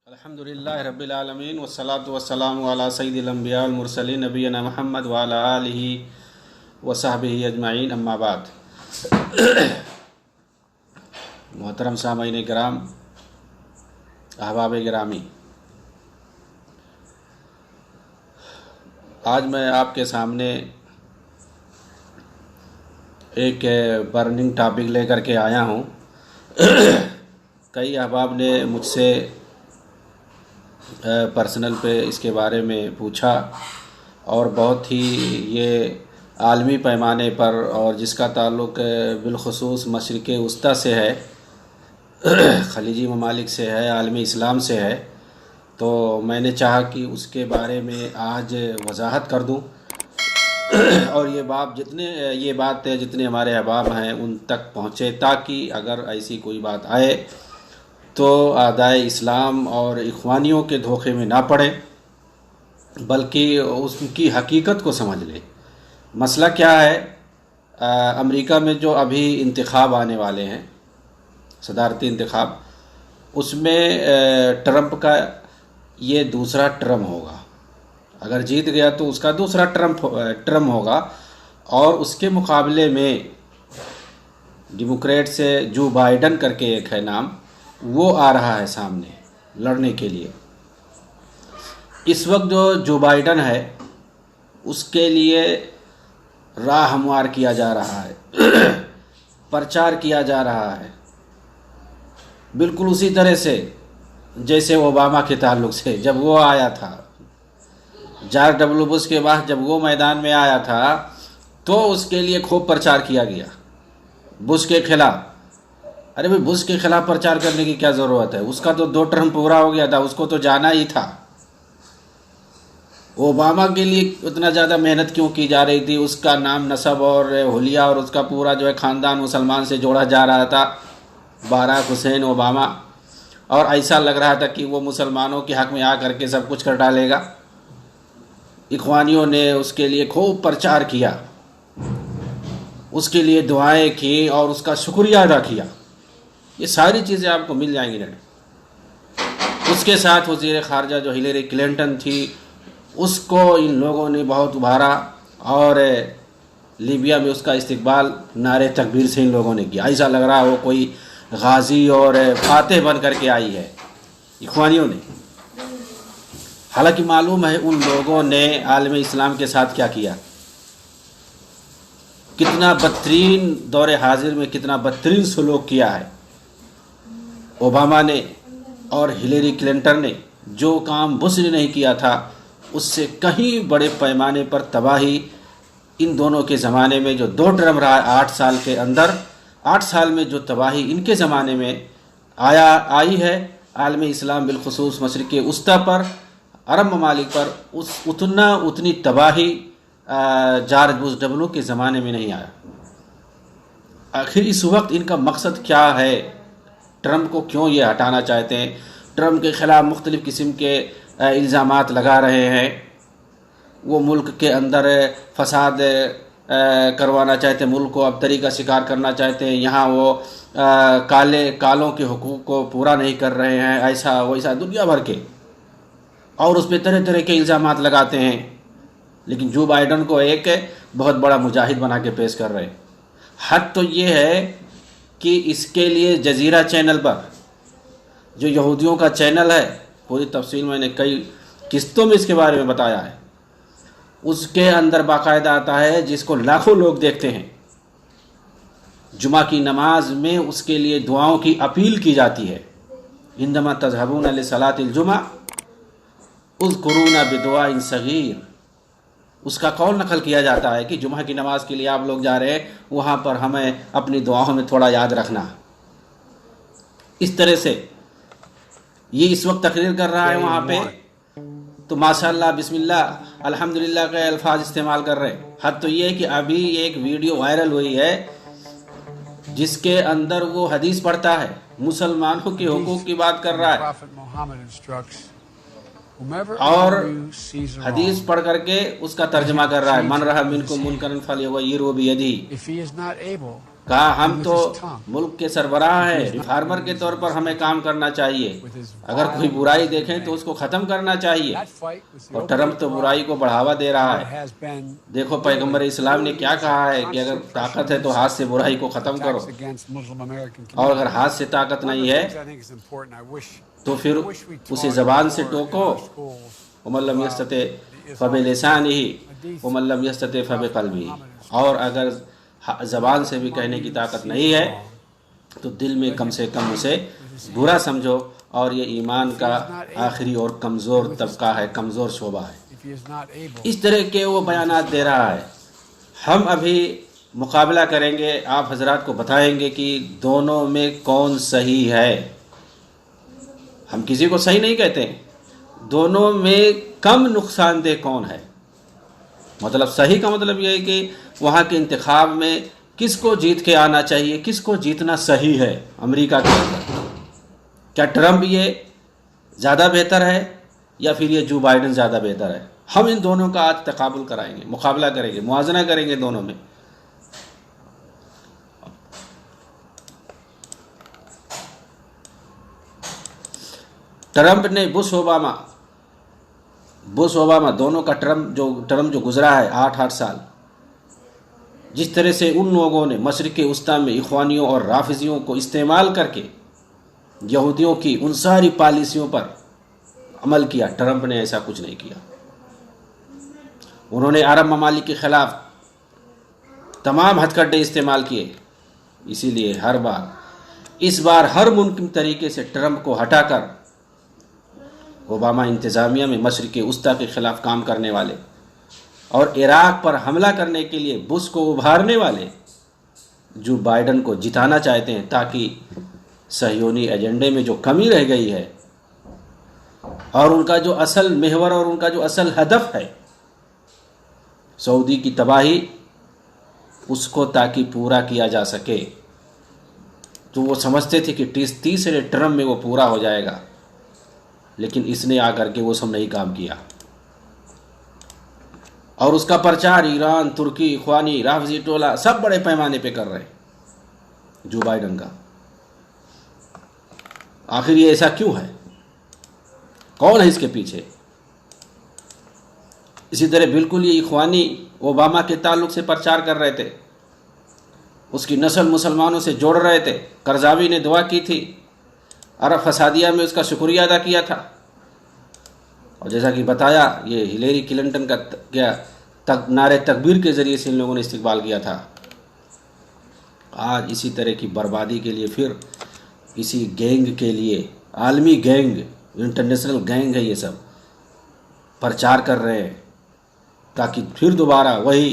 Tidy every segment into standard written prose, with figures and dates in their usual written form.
अल्हम्दुलिल्लाह रब्बिल आलमीन वस्सलातु वस्सलामु अला सय्यिदिल अंबिया वल मुरसलीन नबीना मुहम्मद व अला आलिहि व सहबिहि अजमाइन अम्मा बाद। मोहतरम सामईन किराम, अहबाब गिरामी, आज मैं आपके सामने एक बर्निंग टॉपिक लेकर के आया हूँ। कई अहबाब ने मुझसे पर्सनल पे इसके बारे में पूछा और बहुत ही ये आलमी पैमाने पर और जिसका ताल्लुक़ बिलखुसूस मशरिक़ वस्ता से है, खलीजी ममालिक से है, आलमी इस्लाम से है, तो मैंने चाहा कि उसके बारे में आज वजाहत कर दूं और ये बात जितने हमारे अहबाब हैं उन तक पहुँचे, ताकि अगर ऐसी कोई बात आए तो आदाए इस्लाम और इख्वानियों के धोखे में ना पड़े, बल्कि उसकी हकीकत को समझ ले। मसला क्या है, अमेरिका में जो अभी इंतखाब आने वाले हैं, सदारती इंतखाब, उसमें ट्रंप का ये दूसरा टर्म होगा। अगर जीत गया तो उसका दूसरा टर्म होगा और उसके मुकाबले में डेमोक्रेट से जो बाइडन करके एक है नाम, वो आ रहा है सामने लड़ने के लिए। इस वक्त जो बाइडन है उसके लिए राह हमवार किया जा रहा है, प्रचार किया जा रहा है, बिल्कुल उसी तरह से जैसे ओबामा के ताल्लुक से जब वो आया था, जॉर्ज डब्ल्यू बुश के बाद जब वो मैदान में आया था तो उसके लिए खूब प्रचार किया गया बुश के खिलाफ। अरे भाई, बुश के खिलाफ प्रचार करने की क्या ज़रूरत है? उसका तो 2 टर्म पूरा हो गया था, उसको तो जाना ही था। ओबामा के लिए उतना ज़्यादा मेहनत क्यों की जा रही थी? उसका नाम नसब और हुलिया और उसका पूरा जो है ख़ानदान मुसलमान से जोड़ा जा रहा था, बराक हुसैन ओबामा, और ऐसा लग रहा था कि वो मुसलमानों के हक़ में आ करके सब कुछ कर डालेगा। इख्वानियों ने उसके लिए खूब प्रचार किया, उसके लिए दुआएं की और उसका शुक्रिया अदा किया। ये सारी चीज़ें आपको मिल जाएंगी नहीं। उसके साथ वज़ीर ख़ारजा जो हिलेरी क्लिंटन थी, उसको इन लोगों ने बहुत उभारा और लीबिया में उसका इस्तकबाल नारे तकबीर से इन लोगों ने किया। ऐसा लग रहा है वो कोई गाजी और फातेह बन करके आई है इख्वानियों ने। हालांकि मालूम है उन लोगों ने आलम इस्लाम के साथ क्या किया, कितना बदतरीन दौरे हाजिर में कितना बदतरीन सलूक किया है। ओबामा ने और हिलेरी क्लिंटन ने जो काम बुश ने नहीं किया था, उससे कहीं बड़े पैमाने पर तबाही इन दोनों के ज़माने में, जो 2 टर्म रहा 8 साल के अंदर, 8 साल में जो तबाही इनके ज़माने में आई है आलम इस्लाम बिलखुसूस मशरिक़ वस्ता पर, अरब ममालिक पर, उतनी तबाही जॉर्ज बुश डब्ल्यू के ज़माने में नहीं आया। आखिर इस वक्त इनका मकसद क्या है? ट्रंप को क्यों ये हटाना चाहते हैं? ट्रंप के ख़िलाफ़ मुख्तलिफ़ किस्म के इल्ज़ामात लगा रहे हैं। वो मुल्क के अंदर फसाद करवाना चाहते हैं, मुल्क को अब तरीका शिकार करना चाहते हैं। यहाँ वो कालों के हुकूक़ को पूरा नहीं कर रहे हैं, ऐसा वैसा दुनिया भर के, और उस पर तरह तरह के इल्ज़ामात लगाते हैं। लेकिन जो बाइडन को एक बहुत बड़ा मुजाहिद बना के पेश कर रहे हैं। हद तो ये है कि इसके लिए जजीरा चैनल पर, जो यहूदियों का चैनल है, पूरी तफसील मैंने कई किस्तों में इसके बारे में बताया है, उसके अंदर बाकायदा आता है जिसको लाखों लोग देखते हैं। जुमा की नमाज में उसके लिए दुआओं की अपील की जाती है। इंदमा तज़हबून लिसलातिल जुमा उज़कुरूना बिदुआइन सगीर, उसका कौल नकल किया जाता है कि जुमा की नमाज के लिए आप लोग जा रहे हैं, वहाँ पर हमें अपनी दुआओं में थोड़ा याद रखना। इस तरह से ये इस वक्त तकरीर कर रहा है वहाँ पे, तो माशाअल्लाह बिस्मिल्लाह अल्हम्दुलिल्लाह के अल्फाज इस्तेमाल कर रहे हैं। हद तो ये है कि अभी एक वीडियो वायरल हुई है जिसके अंदर वो हदीस पढ़ता है, मुसलमानों के हुकूक की बात कर रहा है और हदीस पढ़ करके उसका तर्जमा कर रहा है। मन रहा मिनको मुनकरन फलियगय्यिरहु बियदिही, कहा हम तो मुल्क के सरबराह हैं, रिफार्मर के तौर पर हमें काम करना चाहिए, अगर कोई बुराई देखें तो उसको ख़त्म करना चाहिए। और ट्रंप तो बुराई को बढ़ावा दे रहा है। देखो पैगंबर इस्लाम ने क्या कहा है कि अगर ताकत है तो हाथ से बुराई को ख़त्म करो, और अगर हाथ से ताकत नहीं है तो फिर उसे ज़बान से टोको। वमल्लम यस्तते फ़बिलिसानिही वमल्लम यस्तते फ़बिक़ल्बिही। और अगर ज़बान से भी कहने की ताकत नहीं है तो दिल में कम से कम उसे बुरा समझो। और ये ईमान का आखिरी और कमज़ोर तबका है, कमज़ोर शोबा है। इस तरह के वो बयानात दे रहा है। हम अभी मुकाबला करेंगे, आप हजरात को बताएंगे कि दोनों में कौन सही है। हम किसी को सही नहीं कहते, दोनों में कम नुकसानदेह कौन है। मतलब सही का मतलब यह है कि वहाँ के इंतखाब में किसको जीत के आना चाहिए, किसको जीतना सही है। अमेरिका के अंदर क्या ट्रंप ये ज़्यादा बेहतर है या फिर ये जो बाइडेन ज़्यादा बेहतर है। हम इन दोनों का आज तकाबुल कराएंगे, मुकाबला करेंगे, मुआवजा करेंगे दोनों में। ट्रंप ने बुश ओबामा दोनों का टर्म जो गुजरा है 8 साल, जिस तरह से उन लोगों ने मशरिक़ उस्ता में इख्वानियों और राफिजियों को इस्तेमाल करके यहूदियों की उन सारी पॉलिसियों पर अमल किया, ट्रंप ने ऐसा कुछ नहीं किया। उन्होंने अरब ममालिक के ख़िलाफ़ तमाम हथकंडे इस्तेमाल किए। इसीलिए इस बार हर मुमकिन तरीके से ट्रंप को हटाकर ओबामा इंतज़ामिया में मशरिक़ उस्ता के ख़िलाफ़ काम करने वाले और इराक़ पर हमला करने के लिए बुश को उभारने वाले जो बाइडेन को जिताना चाहते हैं, ताकि सहयोनी एजेंडे में जो कमी रह गई है और उनका जो असल महवर और उनका जो असल हदफ है सऊदी की तबाही, उसको ताकि पूरा किया जा सके। तो वो समझते थे कि तीसरे टर्म में वो पूरा हो जाएगा, लेकिन इसने आकर के वो सब नहीं काम किया। और उसका प्रचार ईरान, तुर्की, इख्वानी, राफजी टोला सब बड़े पैमाने पे कर रहे हैं जो बाइडेन का। आखिर ये ऐसा क्यों है, कौन है इसके पीछे। इसी तरह बिल्कुल ये इख्वानी ओबामा के ताल्लुक से प्रचार कर रहे थे, उसकी नस्ल मुसलमानों से जोड़ रहे थे। करजावी ने दुआ की थी, अरब फसादिया में उसका शुक्रिया अदा किया था। और जैसा कि बताया, ये हिलेरी क्लिंटन का नारे तकबीर के ज़रिए से इन लोगों ने इस्तिकबाल किया था। आज इसी तरह की बर्बादी के लिए, फिर इसी गैंग के लिए, आलमी गैंग, इंटरनेशनल गैंग है, ये सब प्रचार कर रहे हैं ताकि फिर दोबारा वही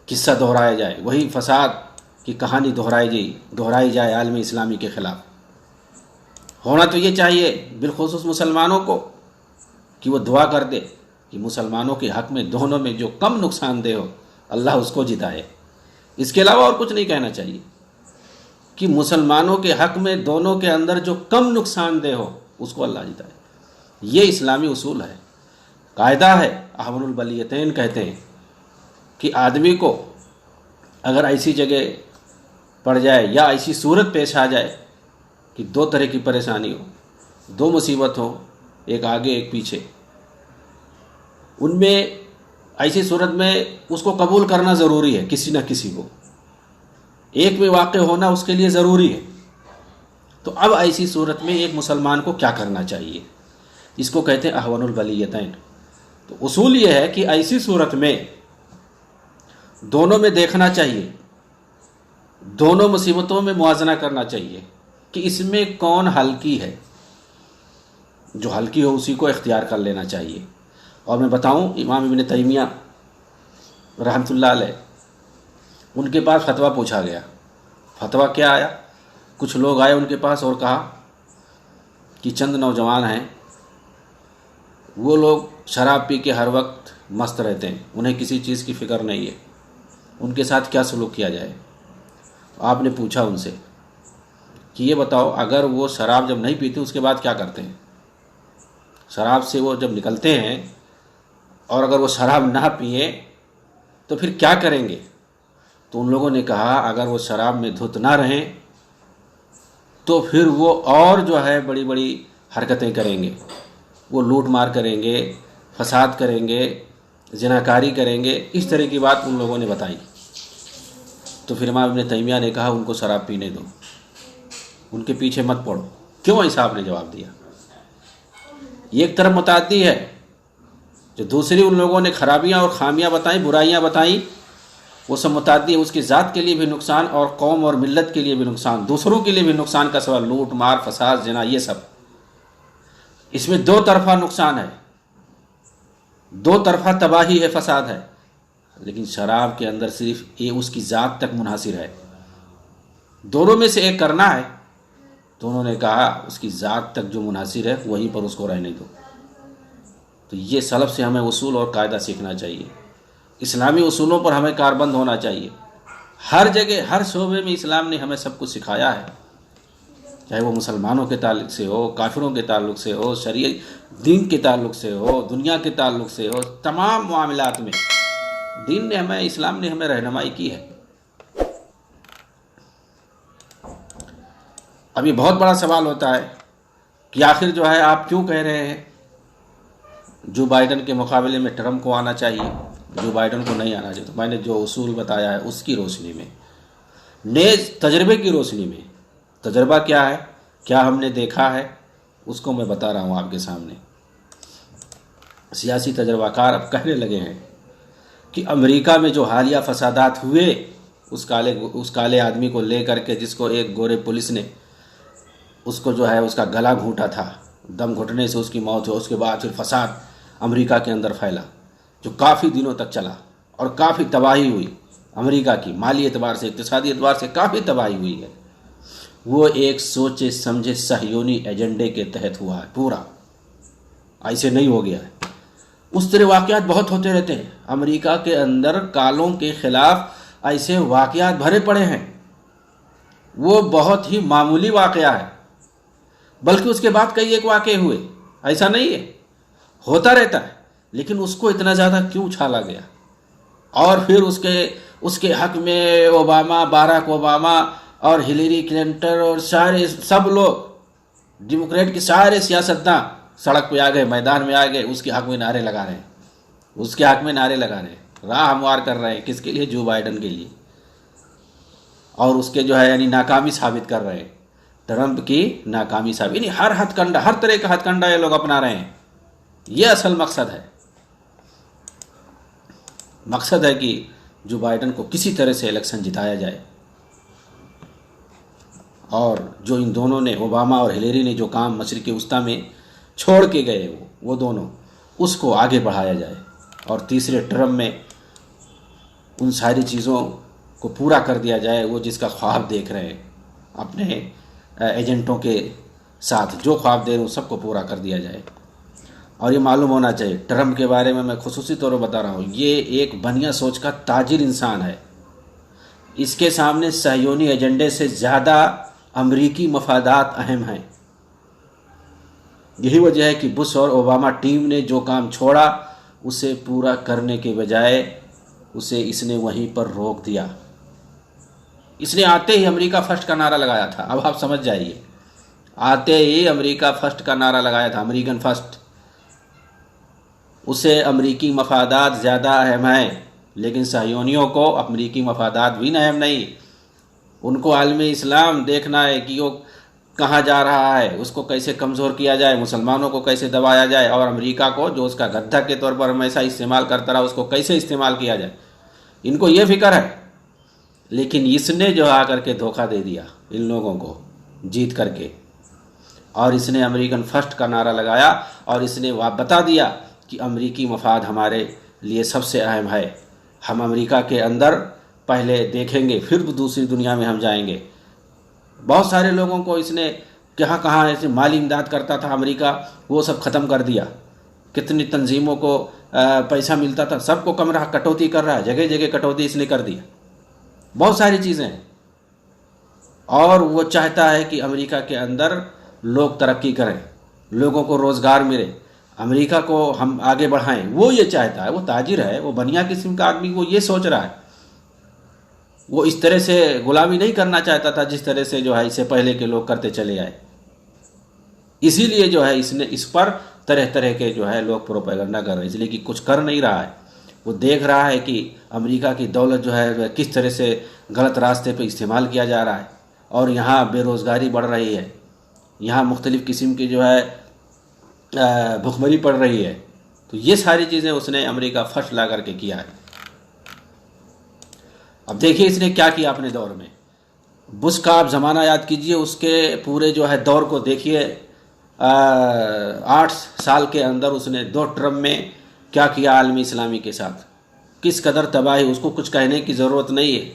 किस्सा दोहराया जाए, वही फसाद की कहानी दोहराई जाए आलमी इस्लामी के ख़िलाफ़। होना तो ये चाहिए बिलखुसूस मुसलमानों को कि वो दुआ कर दे कि मुसलमानों के हक़ में दोनों में जो कम नुकसानदेह हो अल्लाह उसको जिताए। इसके अलावा और कुछ नहीं कहना चाहिए कि मुसलमानों के हक़ में दोनों के अंदर जो कम नुकसानदेह हो उसको अल्लाह जिताए। ये इस्लामी उसूल है, कायदा है। अहवनुल बलियतैन कहते हैं कि आदमी को अगर ऐसी जगह पड़ जाए या ऐसी सूरत पेश आ जाए कि दो तरह की परेशानी हो, दो मुसीबत हो, एक आगे एक पीछे, उनमें ऐसी सूरत में उसको कबूल करना ज़रूरी है। किसी न किसी को एक में वाक़ होना उसके लिए ज़रूरी है। तो अब ऐसी सूरत में एक मुसलमान को क्या करना चाहिए, इसको कहते हैं अहवनुल बलियतैन। तो उसूल ये है कि ऐसी सूरत में दोनों में देखना चाहिए, दोनों मुसीबतों में मुआजना करना चाहिए कि इसमें कौन हल्की है। जो हल्की हो उसी को इख्तियार कर लेना चाहिए। और मैं बताऊं, इमाम इब्न तैमिया रहमतुल्लाह अलैह, उनके पास फतवा पूछा गया। फतवा क्या आया, कुछ लोग आए उनके पास और कहा कि चंद नौजवान हैं, वो लोग शराब पी के हर वक्त मस्त रहते हैं, उन्हें किसी चीज़ की फ़िक्र नहीं है, उनके साथ क्या सलूक किया जाए। आपने पूछा उनसे कि ये बताओ, अगर वो शराब जब नहीं पीते उसके बाद क्या करते हैं, शराब से वो जब निकलते हैं और अगर वो शराब ना पिए तो फिर क्या करेंगे। तो उन लोगों ने कहा अगर वो शराब में धुत ना रहें तो फिर वो और जो है बड़ी बड़ी हरकतें करेंगे, वो लूट मार करेंगे, फसाद करेंगे, जिनाकारी करेंगे, इस तरह की बात उन लोगों ने बताई। तो फिर इमाम इब्न तैमिया ने कहा उनको शराब पीने दो, उनके पीछे मत पड़ो। क्यों? ऐसा आपने जवाब दिया। एक तरफ मुताद्दी है, जो दूसरी उन लोगों ने खराबियाँ और खामियाँ बताई, बुराइयाँ बताई, वो सब मुताद्दी है। उसकी ज़ात के लिए भी नुकसान और कौम और मिल्लत के लिए भी नुकसान, दूसरों के लिए भी नुकसान का सवाल, लूट मार फसाद जिना, ये सब इसमें दो तरफा नुकसान है, दो तरफा तबाही है, फसाद है। लेकिन शराब के अंदर सिर्फ ये उसकी ज़ात तक मुनासिर है, दोनों में से एक करना है। तो उन्होंने कहा उसकी ज़ात तक जो मुनासिर है वहीं पर उसको रहने दो। तो ये सलफ़ से हमें उसूल और कायदा सीखना चाहिए, इस्लामी उसूलों पर हमें कारबंद होना चाहिए। हर जगह हर शोबे में इस्लाम ने हमें सब कुछ सिखाया है, चाहे वो मुसलमानों के ताल्लुक़ से हो, काफिरों के ताल्लुक़ से हो, शरीयत दीन के ताल्लुक़ से हो, दुनिया के ताल्लुक़ से हो, तमाम मामलात में दीन ने हमें, इस्लाम ने हमें रहनुमाई की है। अब ये बहुत बड़ा सवाल होता है कि आखिर जो है आप क्यों कह रहे हैं जो बाइडन के मुकाबले में ट्रम्प को आना चाहिए, जो बाइडन को नहीं आना चाहिए। तो मैंने जो उसूल बताया है उसकी रोशनी में, नेज़ तजर्बे की रोशनी में, तजर्बा क्या है, क्या हमने देखा है, उसको मैं बता रहा हूँ आपके सामने। सियासी तजर्बाकार अब कहने लगे हैं कि अमेरिका में जो हालिया फसादात हुए उस काले आदमी को ले करके, जिसको एक गोरे पुलिस ने उसको जो है उसका गला घूंटा था, दम घुटने से उसकी मौत हुई। उसके बाद फिर फसाद अमेरिका के अंदर फैला जो काफ़ी दिनों तक चला और काफ़ी तबाही हुई अमेरिका की, माली एतबार से, इक़्तिसादी एतबार से काफ़ी तबाही हुई है। वो एक सोचे समझे सहयोनी एजेंडे के तहत हुआ है, पूरा ऐसे नहीं हो गया है। उस तरह वाक़यात बहुत होते रहते हैं अमेरिका के अंदर, कालों के ख़िलाफ़ ऐसे वाक़यात भरे पड़े हैं। वो बहुत ही मामूली वाक़या है, बल्कि उसके बाद कई एक वाक़े हुए, ऐसा नहीं है, होता रहता है। लेकिन उसको इतना ज़्यादा क्यों उछाला गया? और फिर उसके हक में ओबामा, बाराक ओबामा और हिलेरी क्लिंटन और सारे सब लोग, डेमोक्रेट के सारे सियासतदान सड़क पे आ गए, मैदान में आ गए, उसके हक में नारे लगा रहे हैं, उसके हक में नारे लगा रहे हैं, राह हमवार कर रहे हैं। किसके लिए? जो बाइडन के लिए। और उसके जो है यानी नाकामी साबित कर रहे हैं, ट्रंप की नाकामी साबित, यानी हर हथकंडा, हर तरह का हथकंडा ये लोग अपना रहे हैं। ये असल मकसद है। मकसद है कि जो बाइडन को किसी तरह से इलेक्शन जिताया जाए, और जो इन दोनों ने, ओबामा और हिलेरी ने जो काम मशरिक़ वस्ता में छोड़ के गए वो दोनों, उसको आगे बढ़ाया जाए। और तीसरे टर्म में उन सारी चीज़ों को पूरा कर दिया जाए, वो जिसका ख्वाब देख रहे हैं अपने एजेंटों के साथ, जो ख्वाब दे रहे हैं सबको पूरा कर दिया जाए। और ये मालूम होना चाहिए, ट्रंप के बारे में मैं खुसूसी तौर पर बता रहा हूँ, ये एक बनिया सोच का ताजिर इंसान है। इसके सामने सहयोनी एजेंडे से ज़्यादा अमरीकी मफादात अहम हैं। यही वजह है कि बुश और ओबामा टीम ने जो काम छोड़ा उसे पूरा करने के बजाय उसे इसने वहीं पर रोक दिया। इसने आते ही अमेरिका फर्स्ट का नारा लगाया था। अब आप समझ जाइए, आते ही अमेरिका फर्स्ट का नारा लगाया था, अमेरिकन फर्स्ट। उसे अमरीकी मफादात ज़्यादा अहम हैं, लेकिन सहयोनियों को अमरीकी मफादात भी अहम नहीं। उनको आलम इस्लाम देखना है कि वो कहाँ जा रहा है, उसको कैसे कमज़ोर किया जाए, मुसलमानों को कैसे दबाया जाए, और अमेरिका को जो उसका गद्दा के तौर पर हमेशा इस्तेमाल करता रहा उसको कैसे इस्तेमाल किया जाए, इनको ये फिक्र है। लेकिन इसने जो आकर के धोखा दे दिया इन लोगों को जीत करके, और इसने अमेरिकन फर्स्ट का नारा लगाया और इसने बता दिया कि अमरीकी मफाद हमारे लिए सबसे अहम है। हम अमेरिका के अंदर पहले देखेंगे, फिर दूसरी दुनिया में हम जाएंगे। बहुत सारे लोगों को इसने कहाँ कहाँ ऐसे माली इमदाद करता था अमेरिका, वो सब ख़त्म कर दिया। कितनी तंजीमों को पैसा मिलता था, सबको कम रहा, कटौती कर रहा है, जगह जगह कटौती इसने कर दिया। बहुत सारी चीज़ें हैं। और वो चाहता है कि अमेरिका के अंदर लोग तरक्की करें, लोगों को रोज़गार मिले, अमेरिका को हम आगे बढ़ाएं। वो ये चाहता है, वो ताजिर है, वो बनिया किस्म का आदमी, वो ये सोच रहा है। वो इस तरह से गुलामी नहीं करना चाहता था जिस तरह से जो है इससे पहले के लोग करते चले आए। इसीलिए जो है इसने इस पर तरह तरह के जो है लोग प्रोपेगेंडा कर रहे हैं, इसलिए कि कुछ कर नहीं रहा है। वो देख रहा है कि अमेरिका की दौलत जो है किस तरह से गलत रास्ते पे इस्तेमाल किया जा रहा है और यहाँ बेरोज़गारी बढ़ रही है, यहाँ मुख्तलिफ़ किस्म की जो है भुखमरी पड़ रही है। तो ये सारी चीज़ें उसने अमेरिका फर्स्ट ला करके किया है। अब देखिए इसने क्या किया अपने दौर में। बुश का आप ज़माना याद कीजिए, उसके पूरे जो है दौर को देखिए। 8 साल के अंदर उसने 2 टर्म में क्या किया आलमी इस्लामी के साथ, किस कदर तबाही। उसको कुछ कहने की ज़रूरत नहीं है।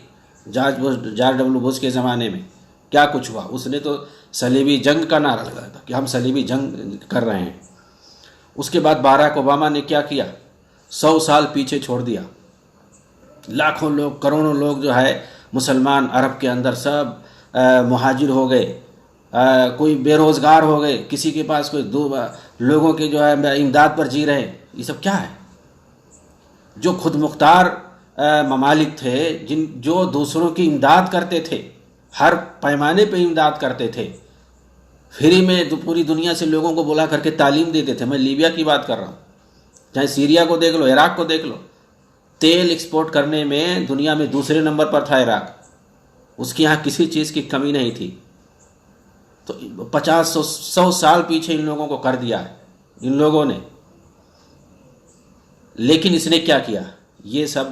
जॉर्ज डब्ल्यू बुश के ज़माने में क्या कुछ हुआ, उसने तो सलीबी जंग का नारा लगाया था कि हम सलीबी जंग कर रहे हैं। उसके बाद बाराक ओबामा ने क्या किया, 100 साल पीछे छोड़ दिया। लाखों लोग, करोड़ों लोग जो है मुसलमान अरब के अंदर सब मुहाजिर हो गए, कोई बेरोज़गार हो गए, किसी के पास कोई लोगों के जो है इमदाद पर जी रहे हैं। ये सब क्या है? जो खुद मुख्तार ममालिक थे, जो दूसरों की इमदाद करते थे, हर पैमाने पे इमदाद करते थे, फ्री में तो पूरी दुनिया से लोगों को बुला करके तालीम देते थे। मैं लीबिया की बात कर रहा हूँ, चाहे सीरिया को देख लो, इराक़ को देख लो। तेल एक्सपोर्ट करने में दुनिया में दूसरे नंबर पर था इराक़, उसके यहाँ किसी चीज़ की कमी नहीं थी। तो 50-100 साल पीछे इन लोगों को कर दिया है इन लोगों ने। लेकिन इसने क्या किया, ये सब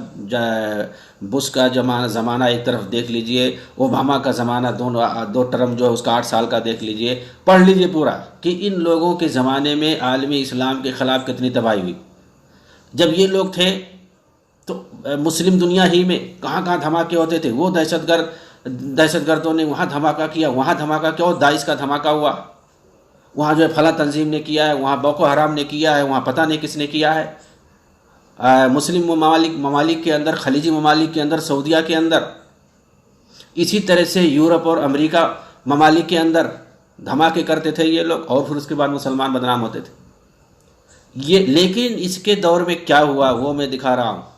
बुश का ज़माना एक तरफ देख लीजिए, ओबामा का ज़माना 2 टर्म जो है उसका 8 साल का देख लीजिए, पढ़ लीजिए पूरा कि इन लोगों के ज़माने में आलमी इस्लाम के ख़िलाफ़ कितनी तबाही हुई। जब ये लोग थे तो मुस्लिम दुनिया ही में कहाँ कहाँ धमाके होते थे। वो दहशतगर्दों ने वहाँ धमाका किया, वहाँ धमाका किया, और दाइश का धमाका हुआ, वहाँ जो है फला तंजीम ने किया है, वहाँ बोको हराम ने किया है, वहाँ पता नहीं किसने किया है। मुस्लिम ममालिक के अंदर, खलीजी ममालिक के अंदर, सऊदिया के अंदर, इसी तरह से यूरोप और अमेरिका ममालिक के अंदर धमाके करते थे ये लोग, और फिर उसके बाद मुसलमान बदनाम होते थे ये। लेकिन इसके दौर में क्या हुआ वो मैं दिखा रहा हूँ।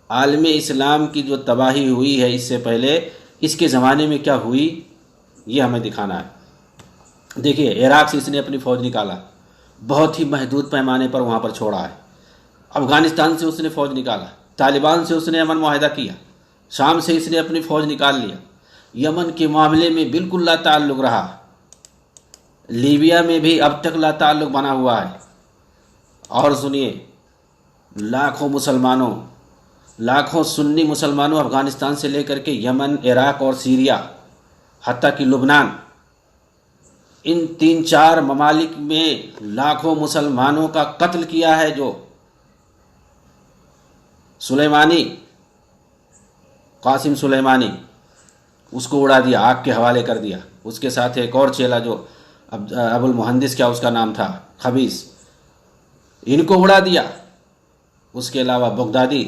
आलमी इस्लाम की जो तबाही हुई है इससे पहले, इसके ज़माने में क्या हुई ये हमें दिखाना है। देखिए, इराक़ से इसने अपनी फ़ौज निकाला, बहुत ही महदूद पैमाने पर वहाँ पर छोड़ा है। अफ़गानिस्तान से उसने फ़ौज निकाला, तालिबान से उसने अमन मुआहदा किया, शाम से इसने अपनी फ़ौज निकाल लिया, यमन के मामले में बिल्कुल ला ताल्लुक़ रहा, लीबिया में भी अब तक ला ताल्लुक़ बना हुआ है। और सुनिए, लाखों सुन्नी मुसलमानों अफ़गानिस्तान से लेकर के यमन, इराक़ और सीरिया, हत्ता कि लुबनान, इन 3-4 ममालिक में लाखों मुसलमानों का कत्ल किया है। जो सुलेमानी, कासिम सुलेमानी, उसको उड़ा दिया, आग के हवाले कर दिया। उसके साथ एक और चेला जो अबुल मुहंदिस, क्या उसका नाम था, खबीस, इनको उड़ा दिया। उसके अलावा बगदादी,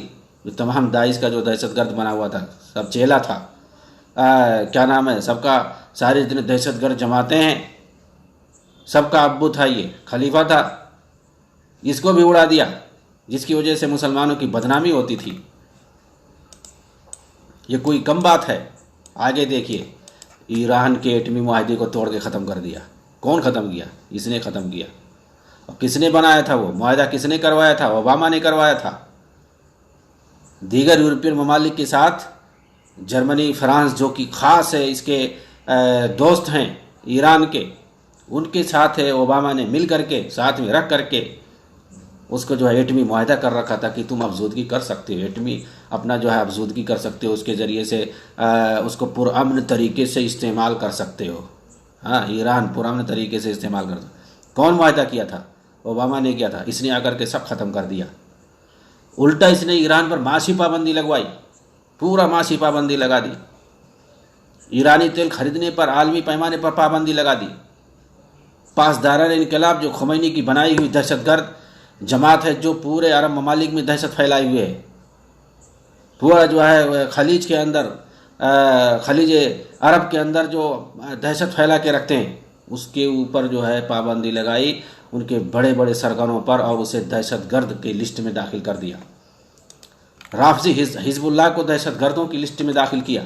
जो तमाम दाइश का जो दहशतगर्द बना हुआ था, सब चेला था। क्या नाम है सबका, सारे जितने दहशतगर्द जमाते हैं सबका अब्बू था, ये खलीफा था, इसको भी उड़ा दिया, जिसकी वजह से मुसलमानों की बदनामी होती थी। ये कोई कम बात है। आगे देखिए, ईरान के एटमी मुआहदे को तोड़ के ख़त्म कर दिया। कौन ख़त्म किया? इसने ख़त्म किया। और किसने बनाया था वो मुआहदा? किसने करवाया था? ओबामा ने करवाया था। दीगर यूरोपियन ममालिक के साथ जर्मनी, फ्रांस, जो कि ख़ास है इसके दोस्त हैं ईरान के, उनके साथ है ओबामा ने मिल करके, साथ में रख करके उसको जो है एटमी मुआहदा कर रखा था कि तुम अफजूदगी कर सकते हो, एटमी अपना जो है अफजूदगी कर सकते हो, उसके ज़रिए से उसको पुरअमन तरीके से इस्तेमाल कर सकते हो। हाँ, ईरान पुरअमन तरीके से इस्तेमाल कर। कौन मुआहदा किया था? ओबामा ने किया था। इसने आकर के सब ख़त्म कर दिया। उल्टा इसने ईरान पर माशी पाबंदी लगवाई, पूरा माशी पाबंदी लगा दी। ईरानी तेल खरीदने पर आलमी पैमाने पर पाबंदी लगा दी। पासदारान इनकलाब, जो खुमैनी की बनाई हुई दहशतगर्द जमात है, जो पूरे अरब ममालिक में दहशत फैलाई हुई है, पूरा जो है खलीज के अंदर, खलीज अरब के अंदर जो दहशत फैला के रखते हैं, उसके ऊपर जो है पाबंदी लगाई, उनके बड़े बड़े सरगनों पर, और उसे दहशतगर्द की लिस्ट में दाखिल कर दिया। राफजी हिजबुल्लाह को दहशतगर्दों की लिस्ट में दाखिल किया,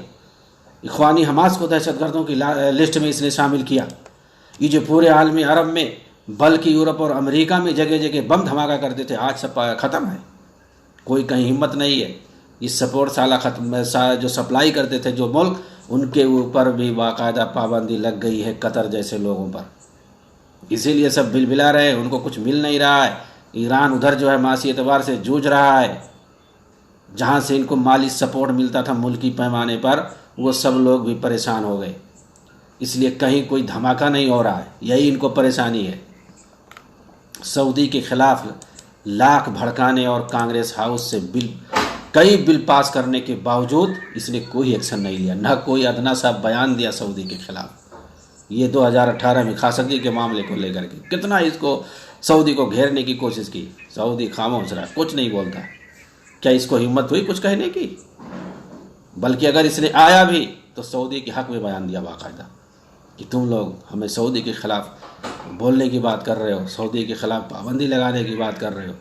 इख्वानी हमास को दहशतगर्दों की लिस्ट में इसने शामिल किया। ये जो पूरे आलमी अरब में बल्कि यूरोप और अमेरिका में जगह जगह बम धमाका करते थे, आज सब ख़त्म है। कोई कहीं हिम्मत नहीं है। इस सपोर्ट साला ख़त्म जो सप्लाई करते थे जो मुल्क, उनके ऊपर भी बाकायदा पाबंदी लग गई है कतर जैसे लोगों पर। इसीलिए सब बिलबिला रहे हैं, उनको कुछ मिल नहीं रहा है। ईरान उधर जो है मासी एतबार से जूझ रहा है, जहाँ से इनको माली सपोर्ट मिलता था मुल्की पैमाने पर, वो सब लोग भी परेशान हो गए। इसलिए कहीं कोई धमाका नहीं हो रहा है, यही इनको परेशानी है। सऊदी के खिलाफ लाख भड़काने और कांग्रेस हाउस से कई बिल पास करने के बावजूद इसने कोई एक्शन नहीं लिया, न कोई अदना सा बयान दिया सऊदी के खिलाफ। ये 2018 में खाशगी के मामले को लेकर के कितना इसको सऊदी को घेरने की कोशिश की, सऊदी खामोश रहा, कुछ नहीं बोलता। क्या इसको हिम्मत हुई कुछ कहने की? बल्कि अगर इसने आया भी तो सऊदी के हक में बयान दिया बाकायदा कि तुम लोग हमें सऊदी के ख़िलाफ़ बोलने की बात कर रहे हो, सऊदी के ख़िलाफ़ पाबंदी लगाने की बात कर रहे हो।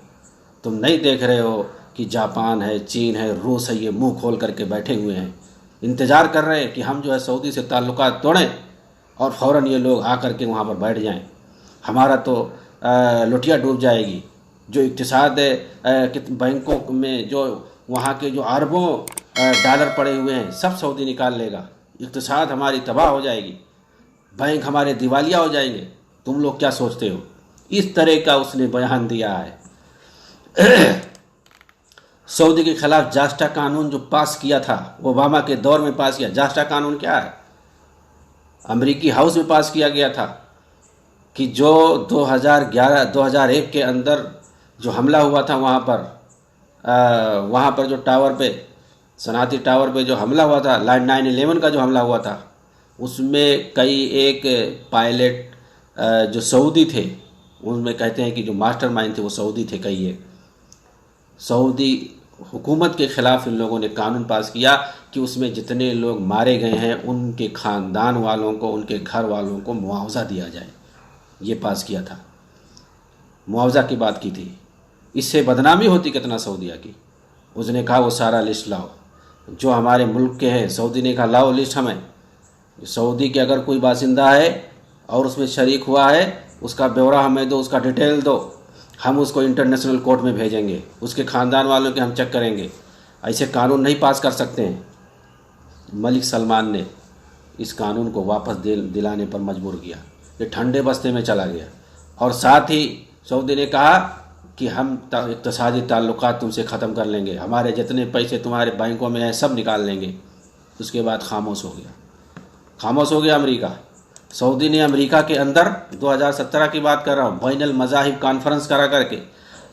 तुम नहीं देख रहे हो कि जापान है, चीन है, रूस है, ये मुंह खोल करके बैठे हुए हैं, इंतज़ार कर रहे हैं कि हम जो है सऊदी से ताल्लुकात तोड़ें और फ़ौरन ये लोग आकर के वहाँ पर बैठ जाएं। हमारा तो लुटिया डूब जाएगी। जो इक़्तिसाद बैंकों में जो वहाँ के जो अरबों डॉलर पड़े हुए हैं सब सऊदी निकाल लेगा। इक़्तिसाद हमारी तबाह हो जाएगी, बैंक हमारे दिवालिया हो जाएंगे। तुम लोग क्या सोचते हो? इस तरह का उसने बयान दिया है। सऊदी के खिलाफ जास्टा कानून जो पास किया था, ओबामा के दौर में पास किया। जास्टा कानून क्या है? अमेरिकी हाउस में पास किया गया था कि जो 2001 के अंदर जो हमला हुआ था वहाँ पर जो टावर पे, सनाती टावर पे जो हमला हुआ था, 9/11 का जो हमला हुआ था, उसमें कई एक पायलट जो सऊदी थे, उनमें कहते हैं कि जो मास्टरमाइंड थे वो सऊदी थे। कई एक सऊदी हुकूमत के ख़िलाफ़ इन लोगों ने कानून पास किया कि उसमें जितने लोग मारे गए हैं उनके ख़ानदान वालों को, उनके घर वालों को मुआवजा दिया जाए। ये पास किया था, मुआवजा की बात की थी। इससे बदनामी होती कितना सऊदिया की। उसने कहा वो सारा लिस्ट लाओ जो हमारे मुल्क के हैं। सऊदी ने कहा लाओ लिस्ट हमें। सऊदी के अगर कोई बासिंदा है और उसमें शरीक हुआ है उसका ब्यौरा हमें दो, उसका डिटेल दो, हम उसको इंटरनेशनल कोर्ट में भेजेंगे, उसके ख़ानदान वालों के हम चेक करेंगे। ऐसे कानून नहीं पास कर सकते हैं। मलिक सलमान ने इस कानून को वापस दिलाने पर मजबूर किया। ये ठंडे बस्ते में चला गया और साथ ही सऊदी ने कहा कि हम इक़्तिसादी ताल्लुकात तुमसे ख़त्म कर लेंगे, हमारे जितने पैसे तुम्हारे बैंकों में हैं सब निकाल लेंगे। उसके बाद खामोश हो गया अमेरिका। सऊदी ने अमेरिका के अंदर 2017 की बात कर रहा हूँ, बैनुल मज़ाहिब कॉन्फ्रेंस करा करके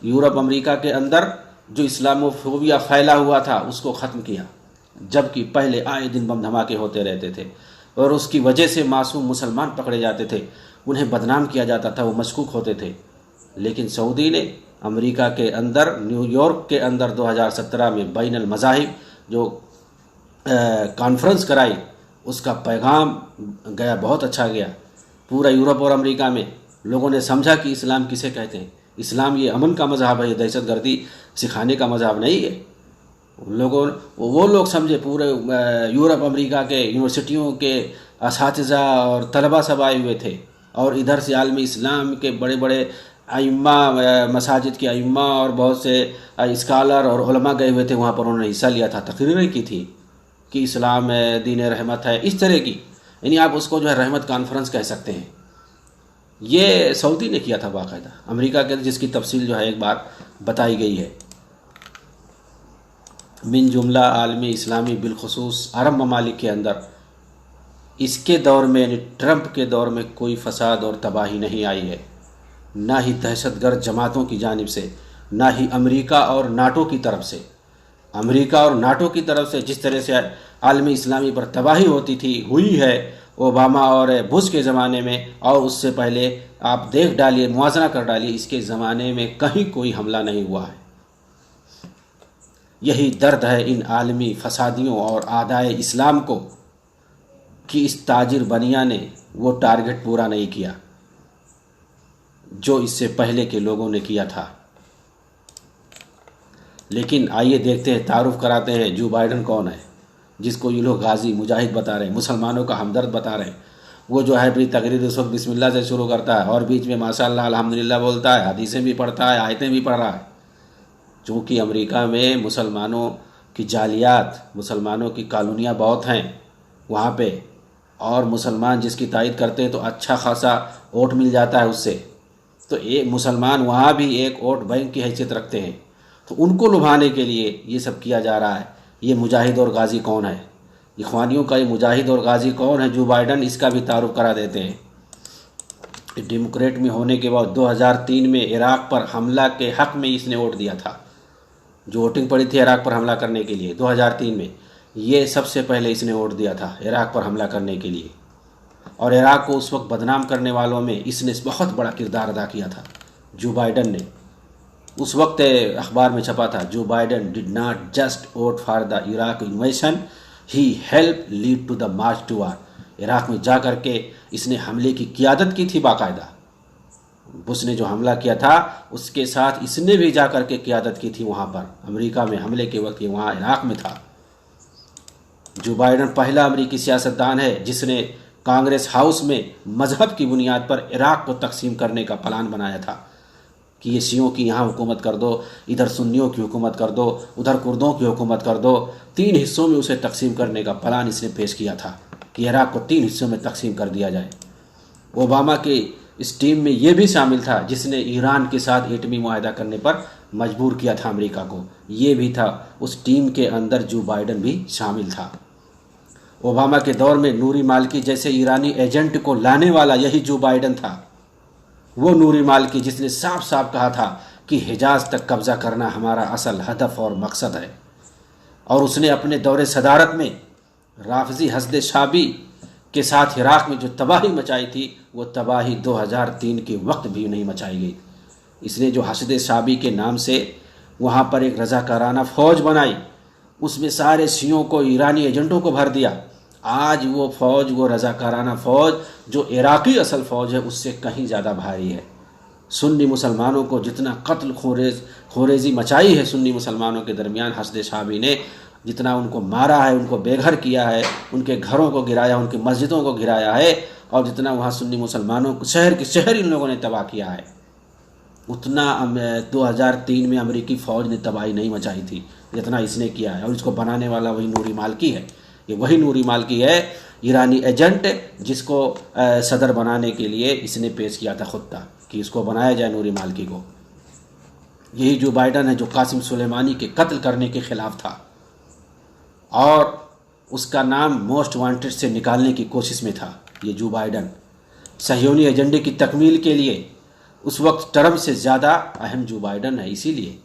यूरोप अमेरिका के अंदर जो इस्लामोफोबिया फैला हुआ था उसको ख़त्म किया। जबकि पहले आए दिन बम धमाके होते रहते थे और उसकी वजह से मासूम मुसलमान पकड़े जाते थे, उन्हें बदनाम किया जाता था, वो मशकूक होते थे। लेकिन सऊदी ने अमेरिका के अंदर, न्यूयॉर्क के अंदर 2017 में बैनुल मज़ाहिब जो कॉन्फ्रेंस कराई, उसका पैगाम गया, बहुत अच्छा गया। पूरा यूरोप और अमेरिका में लोगों ने समझा कि इस्लाम किसे कहते हैं। इस्लाम ये अमन का मज़हब है, ये दहशतगर्दी सिखाने का मज़हब नहीं है। वो लोग समझे, पूरे यूरोप अमेरिका के यूनिवर्सिटियों के असातिज़ा और तलबा सब आए हुए थे और इधर से आलमी इस्लाम के बड़े बड़े आइम्मा, मसाजिद के आइम्मा और बहुत से स्कॉलर और उलमा गए हुए थे वहाँ पर। उन्होंने हिस्सा लिया था, तकरीरें की थी कि इस्लाम दीन रहमत है, इस तरह की। यानी आप उसको जो है रहमत कॉन्फ्रेंस कह सकते हैं। ये सऊदी ने किया था बाकायदा अमेरिका के, जिसकी तफसील जो है एक बार बताई गई है। मिन जुमला आलमी इस्लामी बिलखुसूस अरब ममालिक के अंदर इसके दौर में, यानी ट्रंप के दौर में कोई फसाद और तबाही नहीं आई है, ना ही दहशतगर्द जमातों की जानिब से, ना ही अमेरिका और नाटो की तरफ से। अमेरिका और नाटो की तरफ से जिस तरह से आलमी इस्लामी पर तबाही होती थी, हुई है ओबामा और बुश के ज़माने में, और उससे पहले आप देख डालिए, मुआज़ना कर डालिए, इसके ज़माने में कहीं कोई हमला नहीं हुआ है। यही दर्द है इन आलमी फसादियों और आदाए इस्लाम को कि इस ताजिर बनिया ने वो टारगेट पूरा नहीं किया जो इससे पहले के लोगों ने किया था। लेकिन आइए देखते हैं, तारुफ कराते हैं जो बाइडन कौन है, जिसको ये लोग गाजी मुजाहिद बता रहे हैं, मुसलमानों का हमदर्द बता रहे हैं। वो जो है अपनी तकरीर उस वक्त बिस्मिल्लाह से शुरू करता है और बीच में माशाअल्लाह अल्हम्दुलिल्लाह बोलता है, हदीसें भी पढ़ता है, आयतें भी पढ़ रहा है। चूँकि अमेरिका में मुसलमानों की जालियात, मुसलमानों की कॉलोनियाँ बहुत हैं वहाँ पे, और मुसलमान जिसकी तायद करते हैं तो अच्छा खासा वोट मिल जाता है उससे। तो एक मुसलमान वहाँ भी एक वोट बैंक की हैसियत रखते हैं, तो उनको लुभाने के लिए ये सब किया जा रहा है। ये मुजाहिद और गाजी कौन है, इख्वानियों का ये मुजाहिद और गाजी कौन है जो बाइडन, इसका भी तारुफ करा देते हैं। डेमोक्रेट में होने के बाद 2003 में इराक़ पर हमला के हक़ में इसने वोट दिया था। जो वोटिंग पड़ी थी इराक़ पर हमला करने के लिए 2003 में, ये सबसे पहले इसने वोट दिया था इराक़ पर हमला करने के लिए। और इराक़ को उस वक्त बदनाम करने वालों में इसने बहुत बड़ा किरदार अदा किया था जो बाइडन ने। उस वक्त अखबार में छपा था, जो Biden did not just vote for the Iraq invasion, he help lead to the march to war. Iraq में जा कर के इसने हमले की क़ियादत की थी बाकायदा। बुश ने जो हमला किया था उसके साथ इसने भी जा कर के क़ियादत की थी वहाँ पर अमेरिका में हमले के वक्त, ये वहाँ इराक़ में था। जो बाइडन पहला अमेरिकी सियासतदान है जिसने कांग्रेस हाउस में मजहब की बुनियाद पर इराक़ को तकसीम करने का प्लान बनाया था कि ये शियों की यहाँ हुकूमत कर दो, इधर सुन्नियों की हुकूमत कर दो, उधर कुर्दों की हुकूमत कर दो। 3 हिस्सों में उसे तकसीम करने का प्लान इसने पेश किया था कि इराक़ को 3 हिस्सों में तकसीम कर दिया जाए। ओबामा के इस टीम में ये भी शामिल था जिसने ईरान के साथ एटमी मुआहदा करने पर मजबूर किया था अमेरिका को, ये भी था उस टीम के अंदर। जो बाइडन भी शामिल था। ओबामा के दौर में नूरी मालिकी जैसे ईरानी एजेंट को लाने वाला यही जो बाइडन था। वो नूरी मालिकी जिसने साफ साफ कहा था कि हिजाज तक कब्ज़ा करना हमारा असल हदफ और मकसद है। और उसने अपने दौरे सदारत में राफजी हसद शाबी के साथ इराक़ में जो तबाही मचाई थी, वो तबाही 2003 के वक्त भी नहीं मचाई गई। इसने जो हसद शाबी के नाम से वहाँ पर एक रज़ाकाराना फ़ौज बनाई, उसमें सारे शियों को, ईरानी एजेंटों को भर दिया। आज वो फ़ौज, वो रज़ाकाराना फ़ौज जो इराक़ी असल फ़ौज है, उससे कहीं ज़्यादा भारी है। सुन्नी मुसलमानों को जितना कत्ल खोरेज़ी मचाई है सुन्नी मुसलमानों के दरमियान हसद शाबी ने, जितना उनको मारा है, उनको बेघर किया है, उनके घरों को गिराया, उनकी मस्जिदों को गिराया है, और जितना वहाँ सुन्नी मुसलमानों को शहर के शहर इन लोगों ने तबाह किया है, उतना 2003 में अमेरिकी फ़ौज ने तबाही नहीं मचाई थी जितना इसने किया है। और इसको बनाने वाला वही नूरी मालिकी है। ये वही नूरी मालिकी है, ईरानी एजेंट, जिसको सदर बनाने के लिए इसने पेश किया था खुत्ता कि इसको बनाया जाए नूरी मालिकी को। यही जो बाइडन है जो कासिम सुलेमानी के कत्ल करने के ख़िलाफ़ था और उसका नाम मोस्ट वांटेड से निकालने की कोशिश में था। ये जो बाइडन सहयोनी एजेंडे की तकमील के लिए उस वक्त ट्रम्प से ज़्यादा अहम जो बाइडन है। इसीलिए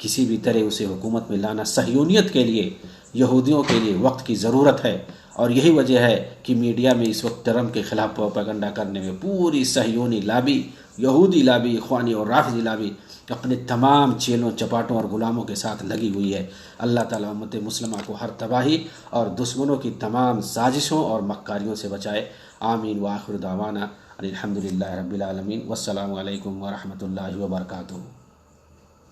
किसी भी तरह उसे हुकूमत में लाना सहयोनियत के लिए, यहूदियों के लिए वक्त की ज़रूरत है। और यही वजह है कि मीडिया में इस वक्त ट्रम्प के ख़िलाफ़ प्रोपेगेंडा करने में पूरी सहयोनी लाबी, यहूदी लाबी, इख्वानी और राफिज़ी लाबी अपने तमाम चेलों, चपाटों और ग़ुलामों के साथ लगी हुई है। अल्लाह ताला उम्मत मुस्लिमा को हर तबाही और दुश्मनों की तमाम साजिशों और मक्कारियों से बचाए। आमीन व आखिर दावाना अल्हम्दुलिल्लाहि रब्बिल आलमीन। वस्सलामु अलैकुम व रहमतुल्लाहि व बरकातुहू।